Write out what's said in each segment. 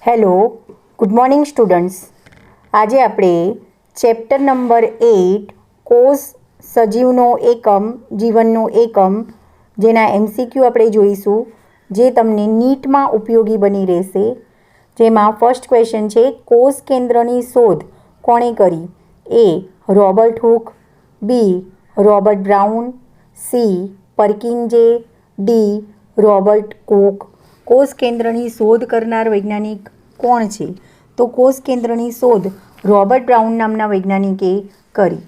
Hello, good morning students. આજે આપણે chapter number 8 કોષ સજીવનો એકમ જીવનનો એકમ જેના MCQ આપણે જોઈશું, જે તમને નીટમાં ઉપયોગી બની રહેશે. જેમાં ફર્સ્ટ ક્વેશ્ચન છે, કોષ કેન્દ્રની શોધ કોણે કરી? A. Robert Hooke, B. Robert Brown, C. Purkinje, D. Robert Koch. કોષ કેન્દ્રની શોધ કરનાર વૈજ્ઞાનિક કોણ છે? તો કોષ કેન્દ્રની શોધ રોબર્ટ બ્રાઉન નામના વૈજ્ઞાનિકે કરી.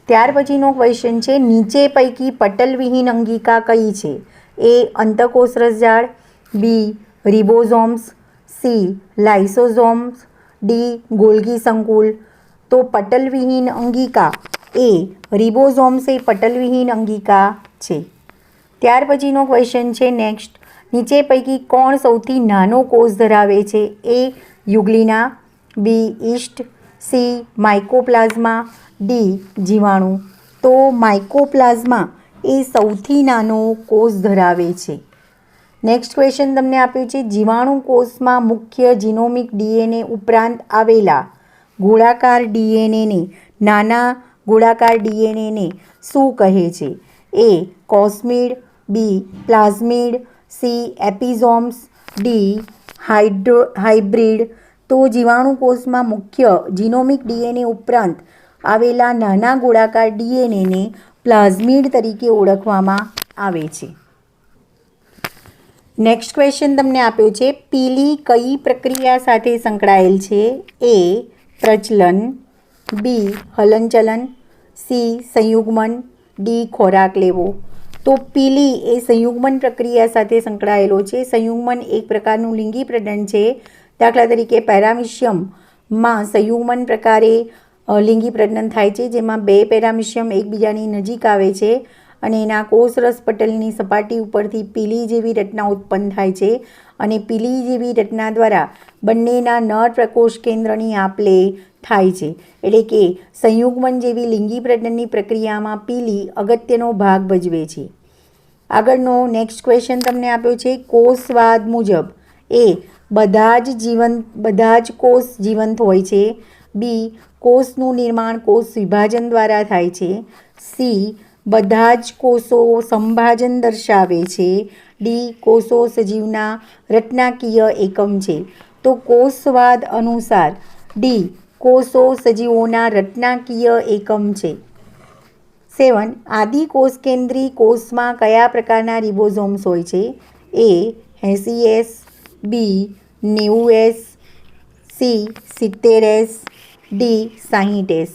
ત્યાર પછીનો ક્વેશ્ચન છે, નીચે પૈકી પટલવિહીન અંગિકા કઈ છે? એ. અંતઃકોષ રસજાળ, B. Ribosomes, C. Lysosomes, D. Golgi સંકુલ. તો પટલવિહીન અંગિકા એ રિબોઝોમ્સ એ પટલવિહીન અંગિકા છે. ત્યાર પછીનો ક્વેશ્ચન છે નેક્સ્ટ, નીચે પૈકી કોણ સૌથી નાનો કોષ ધરાવે છે? A. Euglena, B. Yeast, C. Mycoplasma, D. જીવાણુ. તો માઇકોપ્લાઝમા એ સૌથી નાનો કોષ ધરાવે છે. નેક્સ્ટ ક્વેશ્ચન તમને આપ્યું છે, જીવાણુ કોષમાં મુખ્ય જીનોમિક ડીએનએ ઉપરાંત આવેલા ગોળાકાર ડીએનએને નાના ગોળાકાર ડીએનએને શું કહે છે? A. Cosmid, B. Plasmid, C. Episomes, D. Hybrid. તો જીવાણુ કોષમાં મુખ્ય જીનોમિક ડીએનએ ઉપરાંત આવેલા નાના ગોળાકાર ડીએનએને પ્લાઝમિડ તરીકે ઓળખવામાં આવે છે. નેક્સ્ટ ક્વેશ્ચન તમને આપ્યો છે, પીલી કઈ પ્રક્રિયા સાથે સંકળાયેલ છે? એ. પ્રચલન, બી. હલનચલન, સી. સંયુગ્મન, ડી. ખોરાક લેવો. તો પીલી એ સંયુગ્મન પ્રક્રિયા સાથે સંકળાયેલો છે. સંયુગ્મન એક પ્રકારનું લિંગી પ્રજનન છે. દાખલા તરીકે પેરામિશિયમમાં સંયુગ્મન પ્રકારે લિંગી પ્રજનન થાય છે, જેમાં બે પેરામિશિયમ એકબીજાની નજીક આવે છે અને એના કોષરસ પટલની સપાટી ઉપરથી પીલી જેવી રચના ઉત્પન્ન થાય છે અને પીલી જેવી રચના દ્વારા બંનેના નર પ્રકોષ કેન્દ્રની આપ-લે થાય છે. એટલે કે સંયુગ્મન જેવી લિંગી પ્રજનનની પ્રક્રિયામાં પીલી અગત્યનો ભાગ ભજવે છે. આગળનો નેક્સ્ટ ક્વેશ્ચન તમને આપ્યો છે, કોષવાદ મુજબ એ. બધા જ કોષ જીવંત હોય છે, બી. કોષનું નિર્માણ કોષ વિભાજન દ્વારા થાય છે, સી. બધા જ કોષો સંભાજન દર્શાવે છે, ડી. કોષો સજીવના રચનાકીય એકમ છે. તો કોષવાદ અનુસાર ડી. કોષો સજીવોના રચનાકીય એકમ છે. 7. આદિ કોષકેન્દ્રી કોષમાં કયા પ્રકારના રિબોઝોમ્સ હોય છે? એ. 80S, બી. 90S, C. 70S, D. 60S.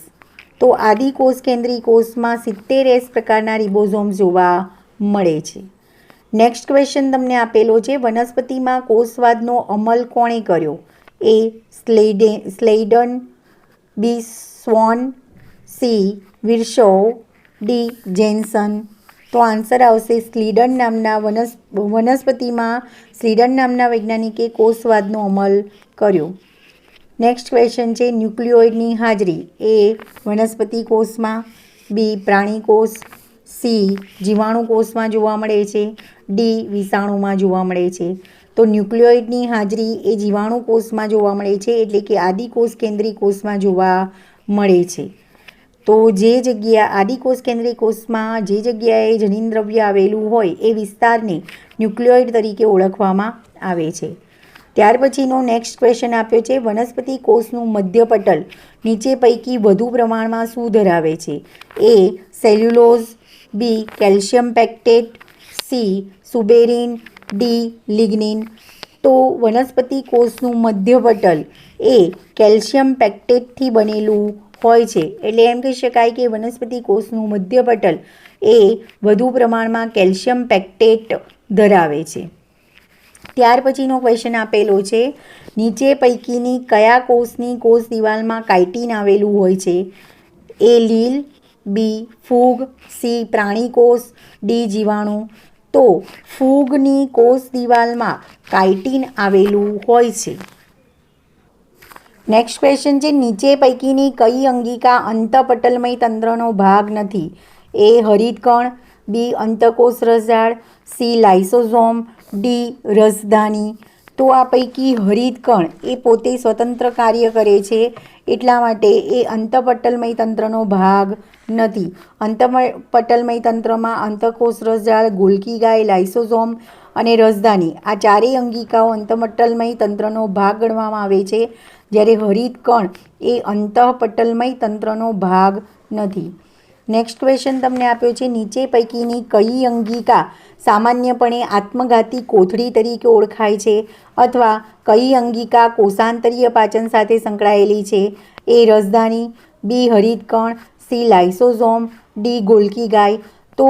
તો આદિ કોષકેન્દ્રી કોષમાં 70S પ્રકારના રિબોઝોમ્સ જોવા મળે છે. નેક્સ્ટ ક્વેશ્ચન તમને આપેલો છે, વનસ્પતિમાં કોષવાદનો અમલ કોણે કર્યો? એ. સ્લેઇડન, બી. Swan, C. વિર્શોવ, ડી. જેન્સન. તો આન્સર આવશે સ્લીડન નામના વનસ્પતિમાં સ્લીડન નામના વૈજ્ઞાનિકે કોષવાદનો અમલ કર્યો. નેક્સ્ટ ક્વેશ્ચન છે, ન્યુક્લિયોઇડની હાજરી એ. વનસ્પતિ કોષમાં, બી. પ્રાણી કોષ, સી. જીવાણુ કોષમાં જોવા મળે છે, ડી. વિષાણુમાં જોવા મળે છે. તો ન્યુક્લિયોઇડની હાજરી એ જીવાણુ કોષમાં જોવા મળે છે, એટલે કે આદિ કોષ કેન્દ્રી કોષમાં જોવા મળે છે. તો જે જગ્યા આદિ કોષ કેન્દ્રી કોષમાં જે જગ્યાએ જનીનદ્રવ્ય આવેલું હોય એ વિસ્તારને ન્યુક્લિયોઇડ તરીકે ઓળખવામાં આવે છે. ત્યાર પછીનો નેક્સ્ટ ક્વેશ્ચન આપ્યો છે, વનસ્પતિ કોષનું મધ્યપટલ નીચે પૈકી વધુ પ્રમાણમાં શું ધરાવે છે? A. Cellulose, B. Calcium pectate, C. Suberin, D. Lignin. તો વનસ્પતિ કોષનું મધ્યપટલ એ કેલ્શિયમ પેક્ટેટથી બનેલું હોય છે. એટલે એમ કહી શકાય કે વનસ્પતિ કોષનું મધ્યપટલ એ વધુ પ્રમાણમાં કેલ્શિયમ પેક્ટેટ ધરાવે છે. ત્યાર પછીનો ક્વેશ્ચન આપેલો છે, નીચે પૈકીની કયા કોષની કોષ દિવાલમાં કાઇટિન આવેલું હોય છે? એ. લીલ, બી. ફૂગ, સી. પ્રાણી કોષ, ડી. જીવાણુ. તો ફૂગની કોષ દિવાલમાં કાઇટિન આવેલું હોય છે. નેક્સ્ટ ક્વેશ્ચન છે, નીચે પૈકીની કઈ અંગિકા અંતઃપટલમય તંત્રનો ભાગ નથી? એ. હરિતકણ, બી. અંતઃકોષ રસજાળ, સી. Lysosome, D. રસધાની. તો આ પૈકી હરિતકણ એ પોતે સ્વતંત્ર કાર્ય કરે છે, એટલા માટે એ અંતઃપટલમય તંત્રનો ભાગ નથી. અંતઃપટલમય તંત્રમાં અંતઃકોષ રસજાળ, ગોલ્ગી ગાય, લાઇસોઝોમ અને રસધાની આ ચારેય અંગિકાઓ અંતઃપટલમય તંત્રનો ભાગ ગણવામાં આવે છે, જ્યારે હરિતકણ એ અંતઃપટલમય તંત્રનો ભાગ નથી. નેક્સ્ટ ક્વેશ્ચન તમને આપ્યો છે, નીચે પૈકીની કઈ અંગિકા સામાન્યપણે આત્મઘાતી કોથળી તરીકે ઓળખાય છે, અથવા કઈ અંગિકા કોષાંતરીય પાચન સાથે સંકળાયેલી છે? એ રસધાની, બી હરિતકણ, સી લાઇસોઝોમ, ડી ગોલ્ગી ગાય. તો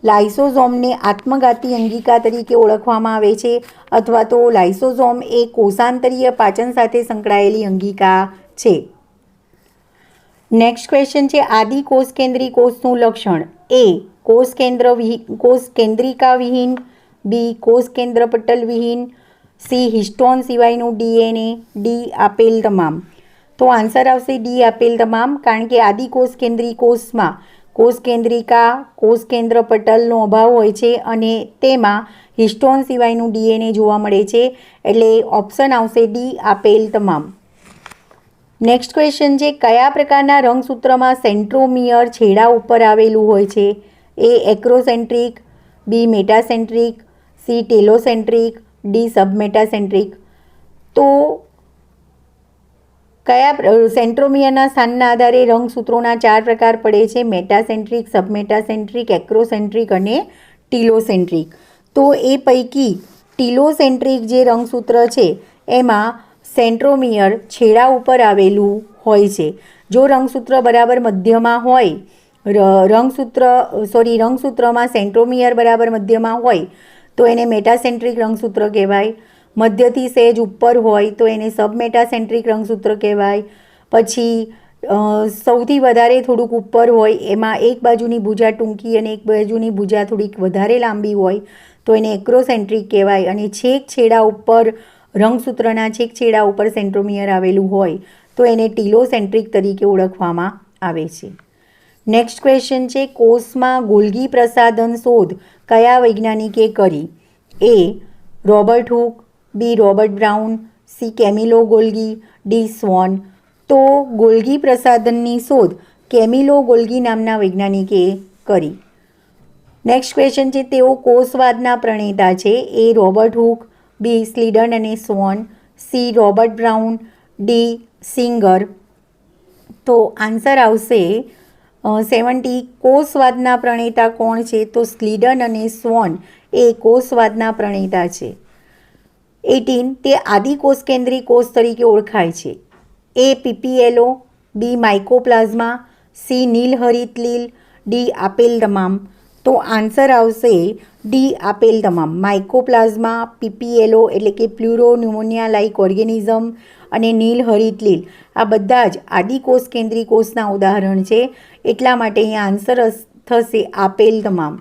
લાઇસોઝોમને આત્મઘાતી અંગિકા તરીકે ઓળખવામાં આવે છે, અથવા તો લાઇસોઝોમ એ કોષાંતરીય પાચન સાથે સંકળાયેલી અંગિકા છે. નેક્સ્ટ ક્વેશ્ચન છે, આદિ કોષ કેન્દ્રી કોષનું લક્ષણ. એ કોષ કેન્દ્રિકા વિહીન, બી કોષ કેન્દ્ર પટલ વિહીન, સી હિસ્ટોન સિવાયનું ડીએનએ, ડી આપેલ તમામ. તો આન્સર આવશે ડી આપેલ તમામ, કારણ કે આદિ કોષ કેન્દ્રી કોષમાં કોષ કેન્દ્રિકા, કોષ કેન્દ્ર પટલનો અભાવ હોય છે અને તેમાં હિસ્ટોન સિવાયનું ડીએનએ જોવા મળે છે, એટલે ઓપ્શન આવશે ડી આપેલ તમામ. નેક્સ્ટ ક્વેશ્ચન છે, કયા પ્રકારના રંગસૂત્રમાં સેન્ટ્રોમિયર છેડા ઉપર આવેલું હોય છે? એ એક્રોસેન્ટ્રિક, બી મેટાસેન્ટ્રિક, સી ટેલોસેન્ટ્રિક, ડી સબમેટાસેન્ટ્રિક. તો કયા સેન્ટ્રોમિયરના સ્થાનના આધારે રંગસૂત્રોના 4 પ્રકાર પડે છે: મેટાસેન્ટ્રિક, સબમેટાસેન્ટ્રિક, એક્રોસેન્ટ્રિક અને ટીલોસેન્ટ્રિક. તો એ પૈકી ટીલોસેન્ટ્રિક જે રંગસૂત્ર છે એમાં સેન્ટ્રોમિયર છેડા ઉપર આવેલું હોય છે. જો રંગસૂત્ર બરાબર મધ્યમાં હોય, રંગસૂત્રમાં સેન્ટ્રોમિયર બરાબર મધ્યમાં હોય તો એને મેટાસેન્ટ્રિક રંગસૂત્ર કહેવાય. મધ્યથી સહેજ ઉપર હોય તો એને સબમેટાસેન્ટ્રિક રંગસૂત્ર કહેવાય. પછી સૌથી વધારે થોડુંક ઉપર હોય, એમાં એક બાજુની ભુજા ટૂંકી અને એક બાજુની ભુજા થોડીક વધારે લાંબી હોય તો એને એક્રોસેન્ટ્રિક કહેવાય. અને છેડા ઉપર રંગસૂત્રના છેડા ઉપર સેન્ટ્રોમિયર આવેલું હોય તો એને ટીલોસેન્ટ્રિક તરીકે ઓળખવામાં આવે છે. નેક્સ્ટ ક્વેશ્ચન છે, કોષમાં ગોલ્ગી પ્રસાધન શોધ કયા વૈજ્ઞાનિકે કરી? A Robert Hooke, B Robert Brown, C Camillo Golgi, D Schwann. તો ગોલ્ગી પ્રસાધનની શોધ કેમિલો ગોલ્ગી નામના વૈજ્ઞાનિકે કરી. નેક્સ્ટ ક્વેશ્ચન છે, તેઓ કોષવાદના પ્રણેતા છે. A Robert Hooke, B Schleiden અને Schwann, C Robert Brown, D Singer. તો આન્સર આવશે 70. કોષવાદના પ્રણેતા કોણ છે? તો સ્લીડન અને સ્વોન એ કોષવાદના પ્રણેતા છે. 18. તે આદિ કોષ કેન્દ્રી કોષ તરીકે ઓળખાય છે. એ પીપીએલઓ, બી માઇકોપ્લાઝમા, સી નીલહરિત લીલ, ડી આપેલ તમામ. તો આન્સર આવશે ડી આપેલ તમામ. માઇકોપ્લાઝમા, પીપીએલઓ એટલે કે પ્લુરોન્યુમોનિયા લાઇક ઓર્ગેનિઝમ અને નીલહરિત લીલ આ બધા જ આદિ કોષ કેન્દ્રી કોષના ઉદાહરણ છે, એટલા માટે અહીંયા આન્સર થશે આપેલ તમામ.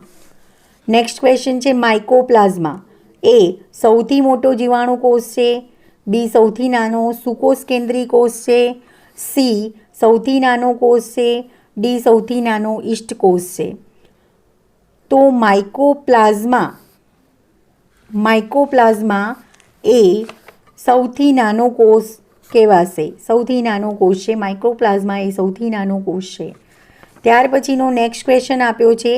નેક્સ્ટ ક્વેશ્ચન છે, માઇકોપ્લાઝમા એ સૌથી મોટો જીવાણુ કોષ છે, બી સૌથી નાનો સુકોષ કેન્દ્રી કોષ છે, સી સૌથી નાનો કોષ છે, ડી સૌથી નાનો ઇષ્ટકોષ છે. તો માઇકોપ્લાઝમા એ સૌથી નાનો કોષ કહેવાશે. સૌથી નાનો કોષ છે માઇકોપ્લાઝમા, એ સૌથી નાનો કોષ છે. ત્યાર પછીનો નેક્સ્ટ ક્વેશ્ચન આપ્યો છે,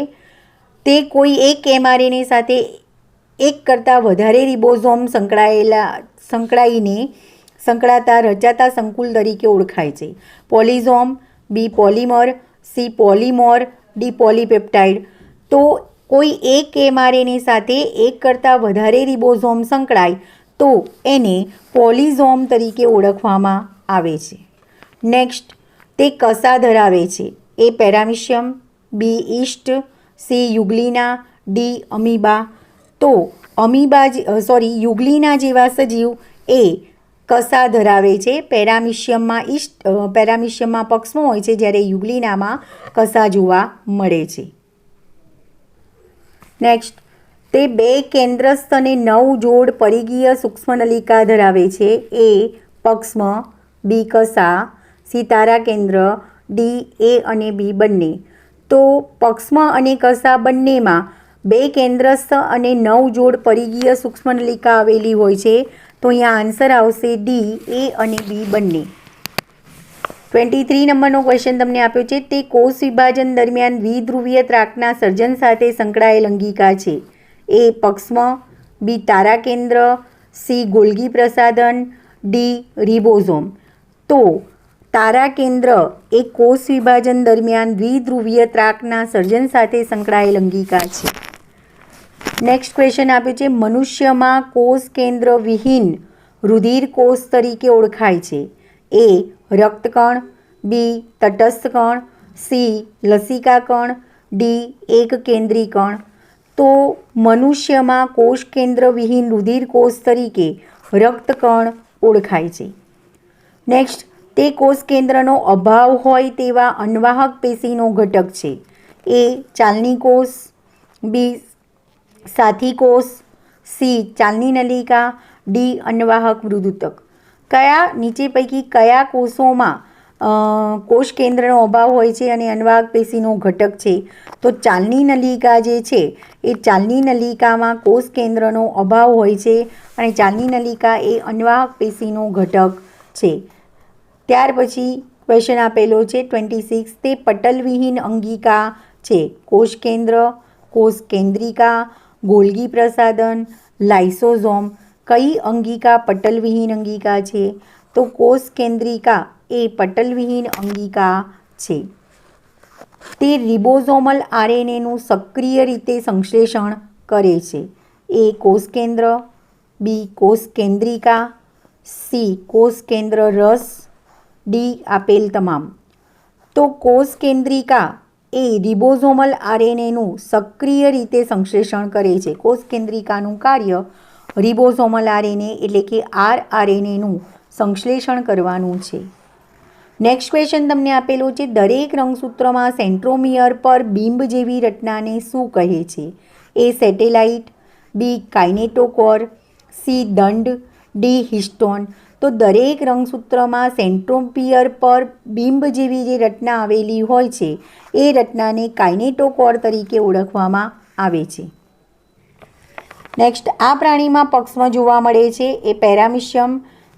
તે કોઈ એક એમઆરએનએ સાથે એક કરતાં વધારે રિબોઝોમ સંકળાતા રચાતા સંકુલ તરીકે ઓળખાય છે. પોલિઝોમ, બી પોલિમર, સી પોલિમોર, ડી પોલીપેપ્ટાઇડ. તો કોઈ એક એમઆરએનએ સાથે એક કરતાં વધારે રિબોઝોમ સંકળાય તો એને પોલિઝોમ તરીકે ઓળખવામાં આવે છે. નેક્સ્ટ, તે કસા ધરાવે છે. એ પેરામિશિયમ, બી ઈસ્ટ, સી યુગ્લિના, ડી અમીબા. તો યુગ્લિના જેવા સજીવ એ કસા ધરાવે છે. પેરામિશિયમમાં પક્ષમાં હોય છે, જ્યારે યુગ્લિનામાં કસા જોવા મળે છે. નેક્સ્ટ, તે 2 કેન્દ્રસ્થ અને 9 જોડ પરિગીય સૂક્ષ્મનલિકા ધરાવે છે. એ પક્ષમ, બી કસા, સી તારાકેન્દ્ર, ડી એ અને બી બંને. તો પક્ષમ અને કસા બંનેમાં 2 કેન્દ્રસ્થ અને 9 જોડ પરિગીય સૂક્ષ્મનલિકા આવેલી હોય છે. તો અહીંયા આન્સર આવશે ડી, એ અને બી બંને. 23 નંબરનો ક્વેશ્ચન તમને આપ્યો છે, તે કોષ વિભાજન દરમિયાન દ્વિધ્રુવીય ત્રાકના સર્જન સાથે સંકળાયેલ અંગિકા છે. એ પક્ષમ, બી તારા કેન્દ્ર, સી ગોલ્ગી પ્રસાધન, ડી રિબોઝોમ. તો તારા કેન્દ્ર એ કોષ વિભાજન દરમિયાન દ્વિધ્રુવીય ત્રાકના સર્જન સાથે સંકળાયેલ અંગિકા છે. નેક્સ્ટ ક્વેશ્ચન આપ્યું છે, મનુષ્યમાં કોષ કેન્દ્ર વિહીન રુધિર કોષ તરીકે ઓળખાય છે. એ રક્તકણ, બી તટસ્થ કણ, સી લસિકા કણ, ડી એક કેન્દ્રી કણ. તો મનુષ્યમાં કોષ કેન્દ્ર વિહીન રુધિર કોષ તરીકે રક્તકણ ઓળખાય છે. નેક્સ્ટ, તે કોષ કેન્દ્રનો અભાવ હોય તેવા અન્વાહક પેશીનો ઘટક છે. એ ચાલની કોષ, બી સાથી કોષ, સી ચાલની નલિકા, ડી અન્વાહક મૃદુતક. કયા નીચે પૈકી કયા કોષોમાં કોષ કેન્દ્રનો અભાવ હોય છે અને અન્વાહક પેશીનો ઘટક છે? તો ચાલની નલિકા જે છે એ ચાલની નલિકામાં કોષ કેન્દ્રનો અભાવ હોય છે અને ચાલની નલિકા એ અન્વાહક પેશીનો ઘટક છે. ત્યાર પછી ક્વેશ્ચન આપેલો છે 26, તે પટલવિહીન અંગિકા છે. કોષ કેન્દ્ર, કોષ કેન્દ્રિકા, ગોલ્ગી પ્રસાધન, લાઇસોઝોમ. કઈ અંગિકા પટલવિહીન અંગિકા છે? તો કોષ કેન્દ્રિકા એ પટલવિહીન અંગિકા છે. તે રિબોઝોમલ આરએનએનું સક્રિય રીતે સંશ્લેષણ કરે છે. એ કોષ કેન્દ્ર, બી કોષ કેન્દ્રિકા, સી કોષ કેન્દ્ર રસ, ડી આપેલ તમામ. તો કોષ કેન્દ્રિકા એ રિબોઝોમલ આરએનએનું સક્રિય રીતે સંશ્લેષણ કરે છે. કોષ કેન્દ્રિકાનું કાર્ય રિબોઝોમલ આરએનએ એટલે કે આરઆરએનએનું સંશ્લેષણ કરવાનું છે. નેક્સ્ટ ક્વેશ્ચન તમને આપેલો છે, દરેક રંગસૂત્રમાં સેન્ટ્રોમિયર પર બિંબ જેવી રચનાને શું કહે છે? એ સેટેલાઇટ, બી કાઇનેટોકોર, સી દંડ, ડી હિસ્ટોન. તો દરેક રંગસૂત્રમાં સેન્ટ્રોમિયર પર બિંબ જેવી જે રચના આવેલી હોય છે એ રચનાને કાઇનેટોકોર તરીકે ઓળખવામાં આવે છે. નેક્સ્ટ, આ પ્રાણીમાં પક્ષમાં જોવા મળે છે. એ પેરામિશિયમ,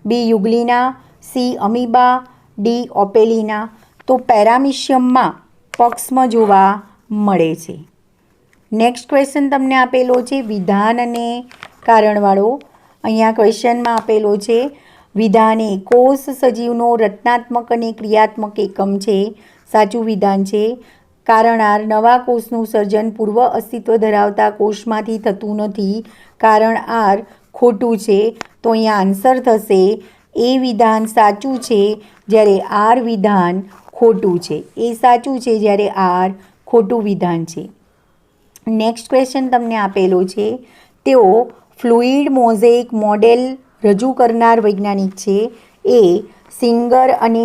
બી યુગ્લિના, સી અમીબા, ડી ઓપેલિના. તો પેરામિશિયમમાં પક્ષમાં જોવા મળે છે. નેક્સ્ટ ક્વેશ્ચન તમને આપેલો છે વિધાન અને કારણવાળો. અહીંયા ક્વેશ્ચનમાં આપેલો છે, વિધાન એ કોષ સજીવનો રચનાત્મક અને ક્રિયાત્મક એકમ છે. સાચું વિધાન છે. કારણ આર, નવા કોષનું સર્જન પૂર્વ અસ્તિત્વ ધરાવતા કોષમાંથી થતું નથી. કારણ આર ખોટું છે. તો અહીંયા આન્સર થશે એ વિધાન સાચું છે જ્યારે આર વિધાન ખોટું છે. એ સાચું છે જ્યારે આર ખોટું વિધાન છે. નેક્સ્ટ ક્વેશ્ચન તમને આપેલો છે, તેઓ ફ્લુઇડ મોઝેઇક મોડેલ રજૂ કરનાર વૈજ્ઞાનિક છે. એ સિંગર અને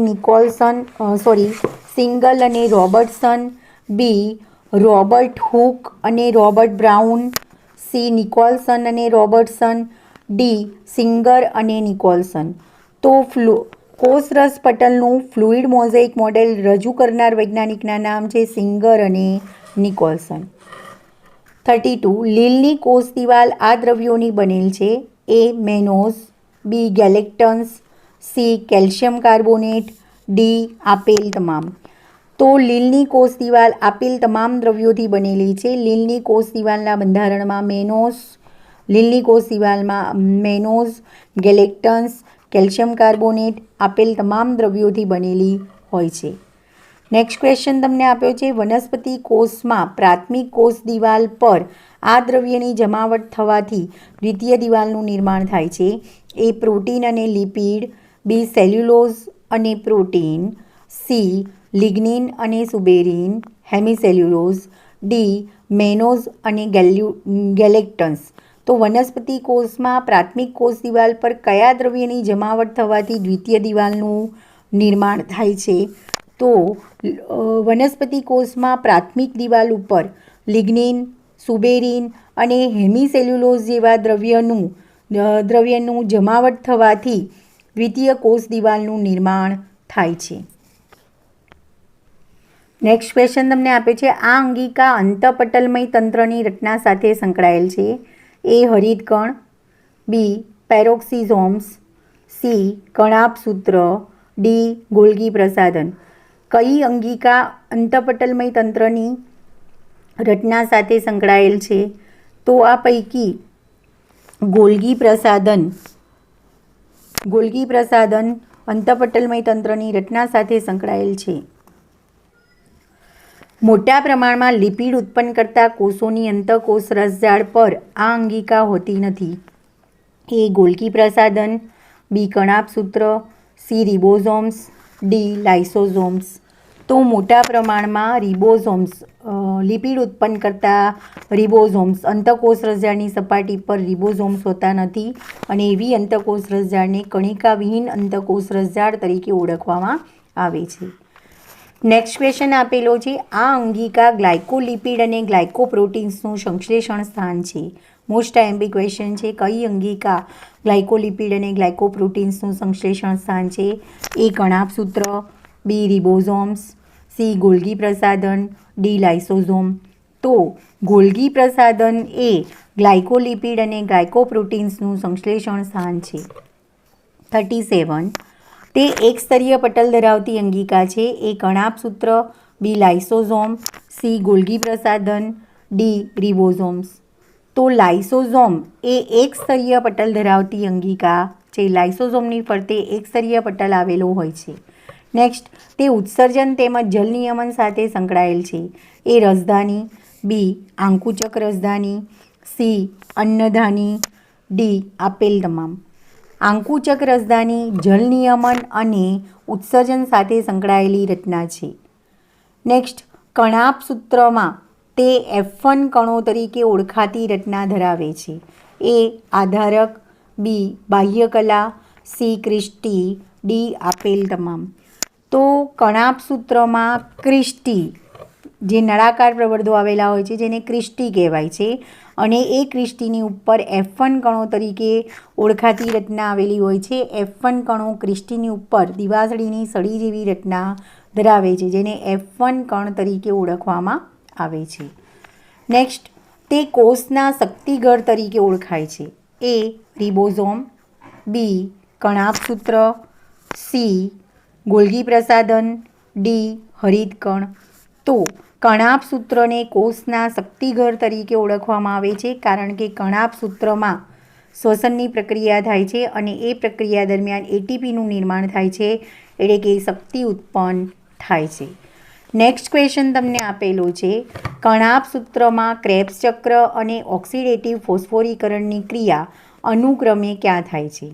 સિંગલ અને રોબર્ટસન, બી રોબર્ટ હુક અને રોબર્ટ બ્રાઉન, સી નિકોલસન અને રોબર્ટસન, ડી સિંગર અને નિકોલસન. તો કોષરસ પટલનું ફ્લુઇડ મોઝેઇક મોડેલ રજૂ કરનાર વૈજ્ઞાનિકના નામ છે સિંગર અને નિકોલસન. 32, લીલની કોષ દિવાલ આ દ્રવ્યોની બનેલ છે. એ મેનોઝ, બી ગેલેક્ટન્સ, સી કેલ્શિયમ કાર્બોનેટ, ડી આપેલ તમામ. તો લીલની કોષ દિવાલ આપેલ તમામ દ્રવ્યોથી બનેલી છે. લીલની કોષ દિવાલના બંધારણમાં લીલની કોષ દિવાલમાં મેનોઝ, ગેલેક્ટન્સ, કેલ્શિયમ કાર્બોનેટ આપેલ તમામ દ્રવ્યોથી બનેલી હોય છે. નેક્સ્ટ ક્વેશ્ચન તમને આપ્યો છે, વનસ્પતિ કોષમાં પ્રાથમિક કોષ દિવાલ પર આ દ્રવ્યની જમાવટ થવાથી દ્વિતીય દિવાલનું નિર્માણ થાય છે. એ પ્રોટીન અને લિપિડ, બી સેલ્યુલોઝ અને પ્રોટીન, સી લિગ્નિન અને સુબેરિન હેમિસેલ્યુલોઝ, ડી મેનોઝ અને ગેલેક્ટન્સ. તો વનસ્પતિ કોષમાં પ્રાથમિક કોષ દિવાલ પર કયા દ્રવ્યની જમાવટ થવાથી દ્વિતીય દિવાલનું નિર્માણ થાય છે? તો વનસ્પતિ કોષમાં પ્રાથમિક દિવાલ ઉપર લિગ્નિન, સુબેરિન અને હેમિસેલ્યુલોઝ જેવા દ્રવ્યનું જમાવટ થવાથી દ્વિતીય કોષ દિવાલનું નિર્માણ થાય છે. નેક્સ્ટ ક્વેશ્ચન તમને આપે છે, આ અંગિકા અંતઃપટલમય તંત્રની રચના સાથે સંકળાયેલ છે. એ હરિતકણ, બી પેરોક્સિઝોમ્સ, સી કણાભસૂત્ર, ડી ગોલ્ગી પ્રસાધન. કઈ અંગિકા અંતપટલમય તંત્રની રચના સાથે સંકળાયેલ છે? તો આ પૈકી ગોલ્ગી પ્રસાધન અંતપટલમય તંત્રની રચના સાથે સંકળાયેલ છે. મોટા પ્રમાણમાં લિપિડ ઉત્પન્ન કરતા કોષોની અંતઃકોષ રસજાળ પર આ અંગિકા હોતી નથી. એ ગોલ્ગી પ્રસાધન, બી કણાભસૂત્ર, સી રિબોઝોમ્સ, ડી લાઇસોઝોમ્સ. તો મોટા પ્રમાણમાં લિપિડ ઉત્પન્ન કરતા રિબોઝોમ્સ, અંતઃકોષ રસજાળની સપાટી પર રિબોઝોમ્સ હોતા નથી અને એવી અંતઃકોષ રસજાળને કણિકાવિહીન અંતઃકોષ રસજાળ તરીકે ઓળખવામાં આવે છે. નેક્સ્ટ ક્વેશ્ચન આપેલો છે. આ અંગિકા ગ્લાયકોલિપિડ અને ગ્લાયકોપ્રોટીન્સનું સંશ્લેષણ સ્થાન છે. મોસ્ટ આઈએમપી ક્વેશ્ચન છે. કઈ અંગિકા ગ્લાયકોલિપિડ અને ગ્લાયકોપ્રોટીન્સનું સંશ્લેષણ સ્થાન છે? એ કણાભસૂત્ર, બી રિબોઝોમ્સ, સી ગોલ્ગી પ્રસાધન, ડી લાઇસોઝોમ. તો ગોલ્ગી પ્રસાધન એ ગ્લાયકોલિપિડ અને ગ્લાયકોપ્રોટીન્સનું સંશ્લેષણ સ્થાન છે. 37. તે એક સ્તરીય પટલ ધરાવતી અંગિકા છે. એ કણાભસૂત્ર, બી લાઇસોઝોમ, સી ગોલ્ગી પ્રસાધન, ડી રિબોઝોમ્સ. તો લાઇસોઝોમ એ એક સ્તરીય પટલ ધરાવતી અંગિકા છે. લાઇસોઝોમની ફરતે એક સ્તરીય પટલ આવેલો હોય છે. નેક્સ્ટ, તે ઉત્સર્જન તેમજ જલ નિયમન સાથે સંકળાયેલ છે. એ રસધાની, બી આંકુચક રસધાની, સી અન્નધાની, ડી આપેલ તમામ. આંકુચક રસધાની જલ નિયમન અને ઉત્સર્જન સાથે સંકળાયેલી રચના છે. નેક્સ્ટ, કણાભસૂત્રમાં તે F1 કણો તરીકે ઓળખાતી રચના ધરાવે છે. એ આધારક, બી બાહ્યકલા, સી ક્રિસ્ટી, ડી આપેલ તમામ. તો કણાભસૂત્રમાં ક્રિસ્ટી, જે નળાકાર પ્રવર્ધો આવેલા હોય છે જેને ક્રિસ્ટી કહેવાય છે, અને એ ક્રિસ્ટીની ઉપર F1 કણો તરીકે ઓળખાતી રચના આવેલી હોય છે. F1 કણો ક્રિસ્ટીની ઉપર દિવાસળીની સળી જેવી રચના ધરાવે છે, જેને F1 કણ તરીકે ઓળખવામાં આવે છે. નેક્સ્ટ, તે કોષના શક્તિગળ તરીકે ઓળખાય છે. એ રિબોઝોમ, બી કણાભસૂત્ર, સી ગોલ્ગી પ્રસાધન, ડી હરિતકણ. તો કણાભસૂત્રને કોષના શક્તિગળ તરીકે ઓળખવામાં આવે છે કારણ કે કણાભસૂત્રમાં શ્વસનની પ્રક્રિયા થાય છે અને એ પ્રક્રિયા દરમિયાન એટીપીનું નિર્માણ થાય છે, એટલે કે શક્તિ ઉત્પન્ન થાય છે. નેક્સ્ટ ક્વેશ્ચન તમને આપેલો છે. કણાભસૂત્રમાં ક્રેબ્સ ચક્ર અને ઓક્સિડેટિવ ફોસ્ફોરીકરણની ક્રિયા અનુક્રમે ક્યાં થાય છે?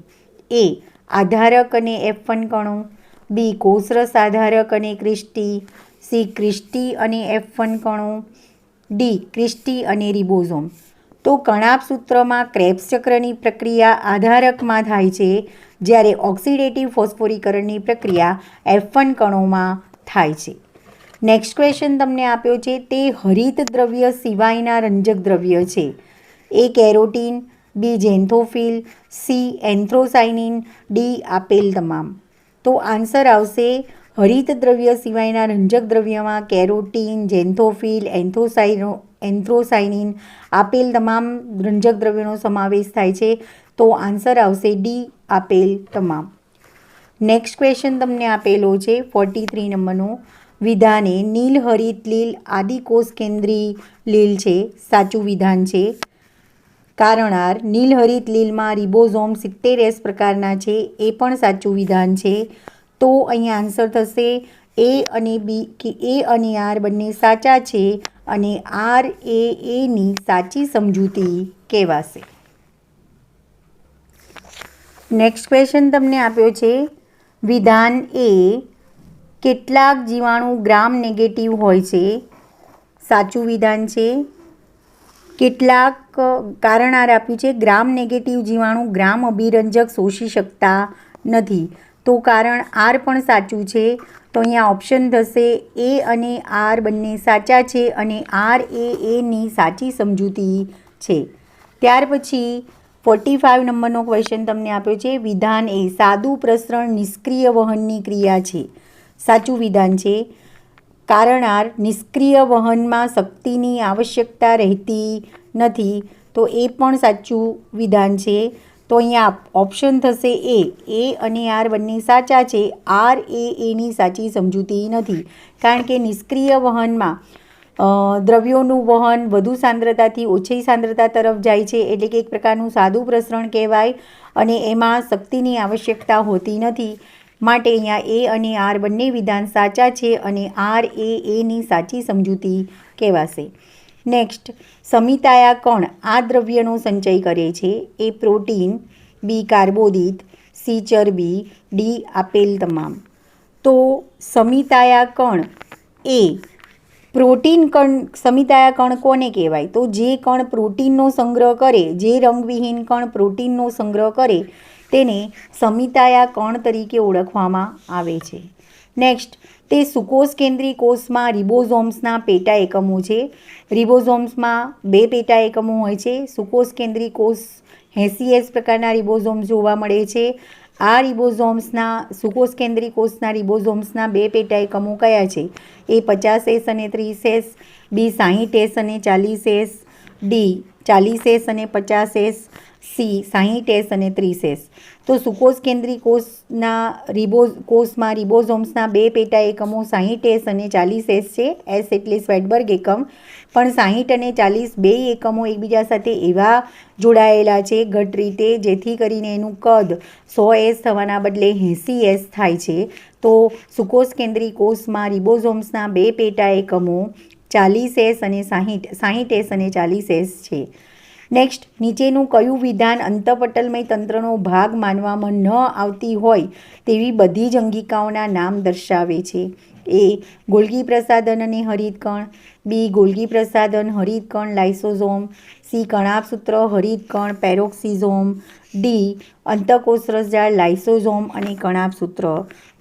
એ આધારક અને F1 કણો, બી કોષરસ આધારક અને ક્રિસ્ટી, સી ક્રિસ્ટી અને F1 કણો, ડી ક્રિસ્ટી અને રિબોઝોમ. તો કણાભસૂત્રમાં ક્રેબ્સ ચક્રની પ્રક્રિયા આધારકમાં થાય છે, જ્યારે ઓક્સિડેટિવ ફોસ્ફોરીકરણની પ્રક્રિયા F1 કણોમાં થાય છે. નેક્સ્ટ ક્વેશ્ચન તમને આપ્યો છે. તે હરિત દ્રવ્ય સિવાયના રંજક દ્રવ્ય છે. એ કેરોટીન, બી ઝેન્થોફિલ, સી એન્થ્રોસાયનિન, ડી આપેલ તમામ. તો આન્સર આવશે હરિત દ્રવ્ય સિવાયના રંજક દ્રવ્યમાં કેરોટીન, ઝેન્થોફિલ, એન્થ્રોસાયનિન આપેલ તમામ રંજક દ્રવ્યોનો સમાવેશ થાય છે. તો આન્સર આવશે ડી આપેલ તમામ. નેક્સ્ટ ક્વેશ્ચન તમને આપેલો છે 43 નંબરનો. વિધાન એ નીલ હરિત લીલ આદિકોષ કેન્દ્રી લીલ છે. સાચું વિધાન છે. કારણ આર નીલ હરિત લીલમાં રિબોઝોમ 70S પ્રકારના છે, એ પણ સાચું વિધાન છે. તો અહીંયા આન્સર થશે એ અને બી, કે એ અને આર બંને સાચા છે અને આર એ એની સાચી સમજૂતી કહેવાશે. નેક્સ્ટ ક્વેશ્ચન તમને આપ્યો છે. વિધાન એ કેટલાક જીવાણુ ગ્રામ નેગેટિવ હોય છે. સાચું વિધાન છે. કેટલાક કારણ આર આપ્યું છે. ગ્રામ નેગેટિવ જીવાણુ ગ્રામ અભિરંજક શોષી શકતા નથી. તો કારણ આર પણ સાચું છે. તો અહીંયા ઓપ્શન થશે એ અને આર બંને સાચા છે અને આર એ એની સાચી સમજૂતી છે. ત્યાર પછી 45 નંબરનો ક્વેશ્ચન તમને આપ્યો છે. વિધાન એ સાદું પ્રસરણ નિષ્ક્રિય વહનની ક્રિયા છે. સાચું વિધાન છે. કારણ આર નિષ્ક્રિય વહનમાં શક્તિની આવશ્યકતા રહેતી નથી. તો એ પણ સાચું વિધાન છે. તો અહીંયા ઓપ્શન થશે એ અને આર બંને સાચા છે. આર એની સાચી સમજૂતી નથી, કારણ કે નિષ્ક્રિય વહનમાં દ્રવ્યોનું વહન વધુ સાંદ્રતાથી ઓછી સાંદ્રતા તરફ જાય છે, એટલે કે એક પ્રકારનું સાદું પ્રસરણ કહેવાય, અને એમાં શક્તિની આવશ્યકતા હોતી નથી. માટે અહીંયા એ અને આર બંને વિધાન સાચા છે, અને આર એની સાચી સમજૂતી કહેવાશે. નેક્સ્ટ, સમિતાયા કણ આ દ્રવ્યનો સંચય કરે છે. એ પ્રોટીન, બી કાર્બોદિત, સી ચરબી, ડી આપેલ તમામ. તો સમિતાયા કણ એ પ્રોટીન કણ, સમિતાયા કણ કોને કહેવાય? તો જે કણ પ્રોટીનનો સંગ્રહ કરે, જે રંગવિહીન કણ પ્રોટીનનો સંગ્રહ કરે તેને સમિતાયા કણ તરીકે ઓળખવામાં આવે છે. નેક્સ્ટ, તે સુકોષ કેન્દ્રી કોષમાં રિબોઝોમ્સના પેટા એકમો છે. રિબોઝોમ્સમાં 2 પેટા એકમો હોય છે. સુકોષ કેન્દ્રી કોષ 80S પ્રકારના રિબોઝોમ્સ જોવા મળે છે. આ રિબોઝોમ્સના, સુકોષ કેન્દ્રી કોષના રિબોઝોમ્સના 2 પેટા એકમો કયા છે? એ 50S અને 30S, બી 60S અને 40S, ડી 40S અને 50S, સી 60S અને 30S. તો સુકોષ કેન્દ્રી કોષમાં રિબોઝોમ્સના 2 પેટા એકમો 60S અને 40S છે. એસ એટલે સ્વેડબર્ગ એકમ. પણ 60 અને 40 બે એકમો એકબીજા સાથે એવા જોડાયેલા છે ઘટ રીતે, જેથી કરીને એનું કદ 100S થવાના બદલે 80S થાય છે. તો સુકોષ કેન્દ્રી કોષમાં રિબોઝોમ્સના 2 પેટા એકમો 40S અને 60S અને 40S છે. નેક્સ્ટ, નીચેનું કયું વિધાન અંતઃપટલમય તંત્રનો ભાગ માનવામાં ન આવતી હોય તેવી બધી જ અંગિકાઓના નામ દર્શાવે છે? એ ગોલ્ગી પ્રસાધન અને હરિતકણ, બી ગોલ્ગી પ્રસાધન હરિતકણ લાઇસોઝોમ, સી કણાભસૂત્ર હરિતકણ પેરોક્સિઝોમ, ડી અંતઃકોષ રસજાળ લાઇસોઝોમ અને કણાભસૂત્ર.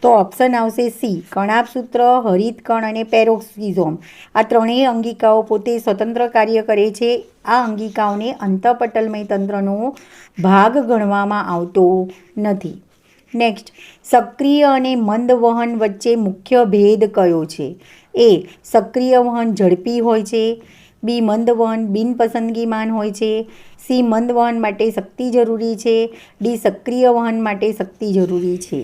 તો ઓપ્શન આવશે સી, કણાભસૂત્ર, હરિતકણ અને પેરોક્સિઝોમ. આ ત્રણેય અંગિકાઓ પોતે સ્વતંત્ર કાર્ય કરે છે. આ અંગિકાઓને અંતઃપટલમય તંત્રનો ભાગ ગણવામાં આવતો નથી. નેક્સ્ટ, સક્રિય અને મંદ વહન વચ્ચે મુખ્ય ભેદ કયો છે? એ સક્રિય વહન ઝડપી હોય છે, બી મંદ વહન બિનપસંદગીમાન હોય છે, સી મંદ વહન માટે શક્તિ જરૂરી છે, ડી સક્રિય વહન માટે શક્તિ જરૂરી છે.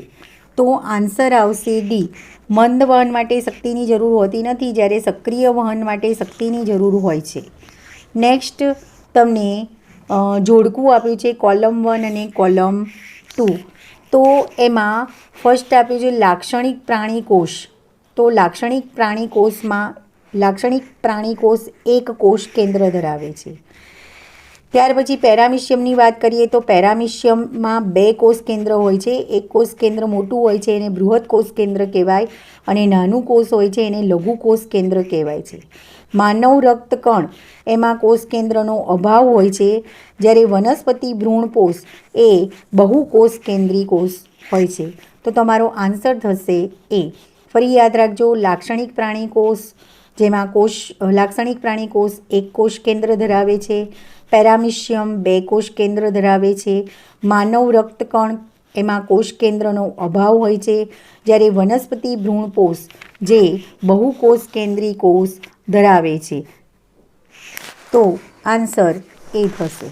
તો આન્સર આવશે ડી, મંદ વહન માટે શક્તિની જરૂર હોતી નથી, જ્યારે સક્રિય વહન માટે શક્તિની જરૂર હોય છે. નેક્સ્ટ, તમને જોડકું આપ્યું છે કોલમ 1 અને કોલમ 2. તો એમાં ફર્સ્ટ આપ્યું છે લાક્ષણિક પ્રાણી કોષ. તો લાક્ષણિક પ્રાણી કોષ એક કોષ કેન્દ્ર ધરાવે છે. ત્યાર પછી પેરામિશિયમની વાત કરીએ તો પેરામિશિયમમાં 2 કોષ કેન્દ્ર હોય છે. એક કોષ કેન્દ્ર મોટું હોય છે એને બૃહદ કોષ કેન્દ્ર કહેવાય, અને નાનું કોષ હોય છે એને લઘુ કોષ કેન્દ્ર કહેવાય છે. માનવ રક્તકણ એમાં કોષ કેન્દ્રનો અભાવ હોય છે, જ્યારે વનસ્પતિ ભ્રૂણપોષ એ બહુકોષ કેન્દ્રી કોષ હોય છે. તો તમારો આન્સર થશે એ. ફરી યાદ રાખજો, લાક્ષણિક પ્રાણી કોષ જેમાં લાક્ષણિક પ્રાણી કોષ એક કોષ કેન્દ્ર ધરાવે છે, પેરામિશિયમ 2 કોષ કેન્દ્ર ધરાવે છે, માનવ રક્તકણ એમાં કોષ કેન્દ્રનો અભાવ હોય છે, જ્યારે વનસ્પતિ ભ્રૂણપોષ જે બહુકોષ કેન્દ્રી કોષ ધરાવે છે. તો આન્સર એ થશે.